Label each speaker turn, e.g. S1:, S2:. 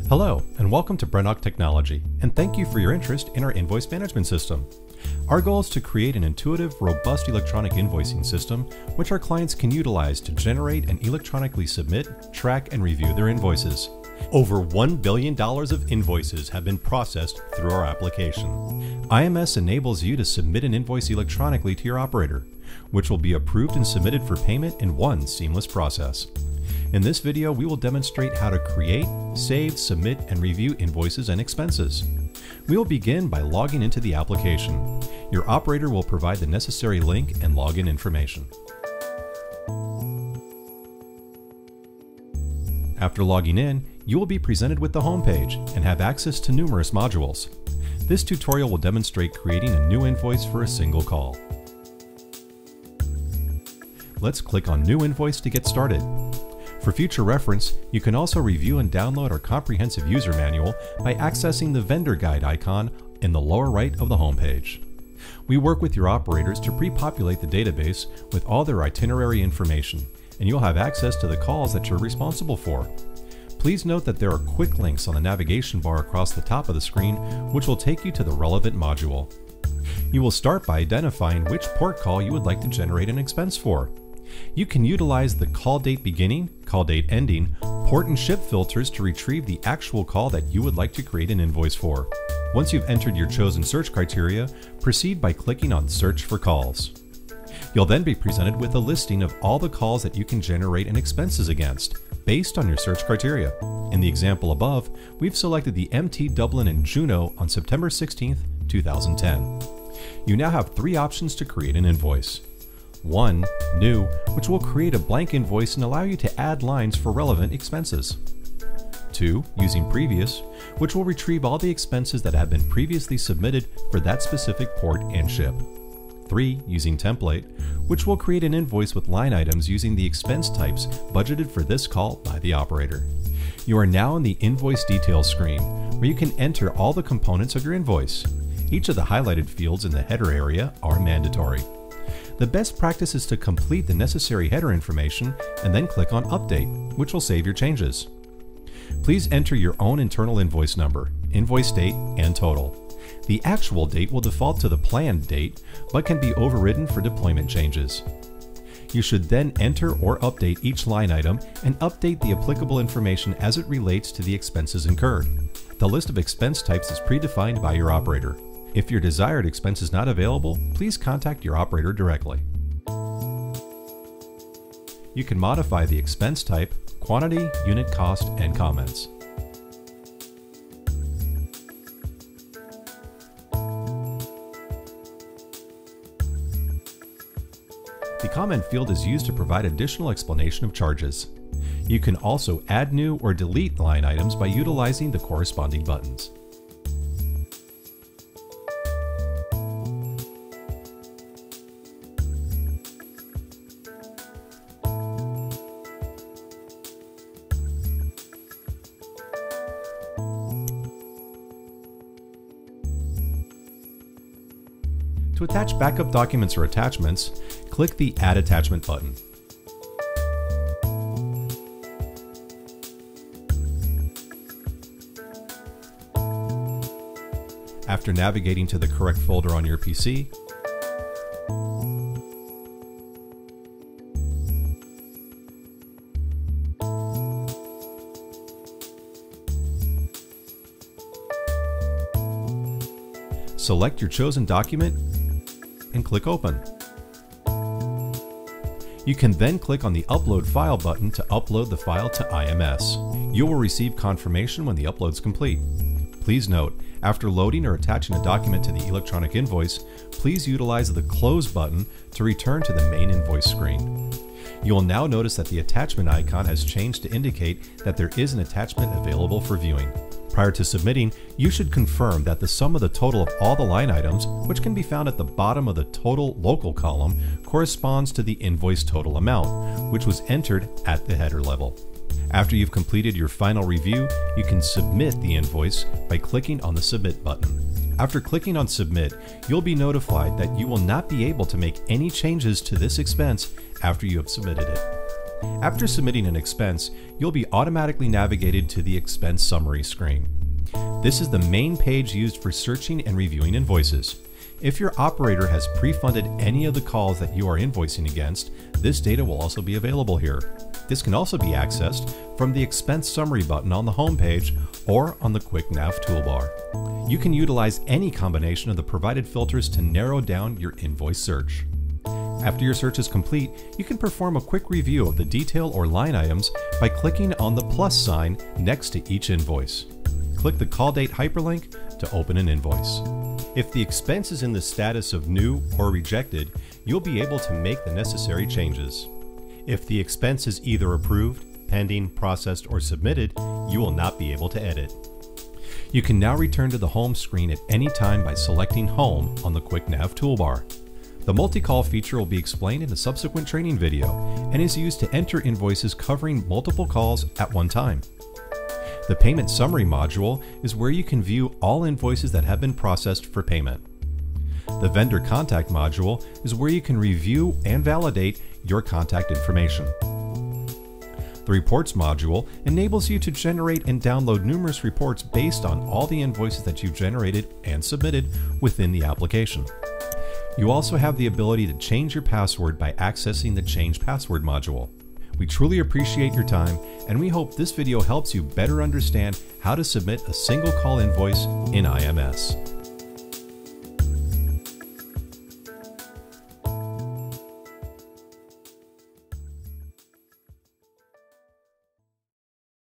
S1: Hello, and welcome to Brenock Technology, and thank you for your interest in our invoice management system. Our goal is to create an intuitive, robust electronic invoicing system which our clients can utilize to generate and electronically submit, track, and review their invoices. Over $1 billion of invoices have been processed through our application. IMS enables you to submit an invoice electronically to your operator, which will be approved and submitted for payment in one seamless process. In this video, we will demonstrate how to create, save, submit, and review invoices and expenses. We will begin by logging into the application. Your operator will provide the necessary link and login information. After logging in, you will be presented with the home page and have access to numerous modules. This tutorial will demonstrate creating a new invoice for a single call. Let's click on New Invoice to get started. For future reference, you can also review and download our comprehensive user manual by accessing the vendor guide icon in the lower right of the home page. We work with your operators to pre-populate the database with all their itinerary information, and you'll have access to the calls that you're responsible for. Please note that there are quick links on the navigation bar across the top of the screen, which will take you to the relevant module. You will start by identifying which port call you would like to generate an expense for. You can utilize the call date beginning, call date ending, port and ship filters to retrieve the actual call that you would like to create an invoice for. Once you've entered your chosen search criteria, proceed by clicking on Search for Calls. You'll then be presented with a listing of all the calls that you can generate an expenses against, based on your search criteria. In the example above, we've selected the MT Dublin and Juneau on September 16, 2010. You now have three options to create an invoice. 1. New, which will create a blank invoice and allow you to add lines for relevant expenses. 2. Using Previous, which will retrieve all the expenses that have been previously submitted for that specific port and ship. 3. Using Template, which will create an invoice with line items using the expense types budgeted for this call by the operator. You are now on the Invoice Details screen, where you can enter all the components of your invoice. Each of the highlighted fields in the header area are mandatory. The best practice is to complete the necessary header information and then click on Update, which will save your changes. Please enter your own internal invoice number, invoice date, and total. The actual date will default to the planned date, but can be overridden for deployment changes. You should then enter or update each line item and update the applicable information as it relates to the expenses incurred. The list of expense types is predefined by your operator. If your desired expense is not available, please contact your operator directly. You can modify the expense type, quantity, unit cost, and comments. The comment field is used to provide additional explanation of charges. You can also add new or delete line items by utilizing the corresponding buttons. To attach backup documents or attachments, click the Add Attachment button. After navigating to the correct folder on your PC, select your chosen document and click Open. You can then click on the Upload File button to upload the file to IMS. You will receive confirmation when the upload is complete. Please note, after loading or attaching a document to the electronic invoice, please utilize the Close button to return to the main invoice screen. You will now notice that the attachment icon has changed to indicate that there is an attachment available for viewing. Prior to submitting, you should confirm that the sum of the total of all the line items, which can be found at the bottom of the Total Local column, corresponds to the invoice total amount, which was entered at the header level. After you've completed your final review, you can submit the invoice by clicking on the Submit button. After clicking on Submit, you'll be notified that you will not be able to make any changes to this expense after you have submitted it. After submitting an expense, you'll be automatically navigated to the expense summary screen. This is the main page used for searching and reviewing invoices. If your operator has pre-funded any of the calls that you are invoicing against, this data will also be available here. This can also be accessed from the Expense Summary button on the home page or on the Quick Nav toolbar. You can utilize any combination of the provided filters to narrow down your invoice search. After your search is complete, you can perform a quick review of the detail or line items by clicking on the plus sign next to each invoice. Click the call date hyperlink to open an invoice. If the expense is in the status of new or rejected, you'll be able to make the necessary changes. If the expense is either approved, pending, processed, or submitted, you will not be able to edit. You can now return to the home screen at any time by selecting Home on the Quick Nav toolbar. The multi-call feature will be explained in a subsequent training video and is used to enter invoices covering multiple calls at one time. The Payment Summary module is where you can view all invoices that have been processed for payment. The Vendor Contact module is where you can review and validate your contact information. The Reports module enables you to generate and download numerous reports based on all the invoices that you've generated and submitted within the application. You also have the ability to change your password by accessing the Change Password module. We truly appreciate your time, and we hope this video helps you better understand how to submit a single call invoice in IMS.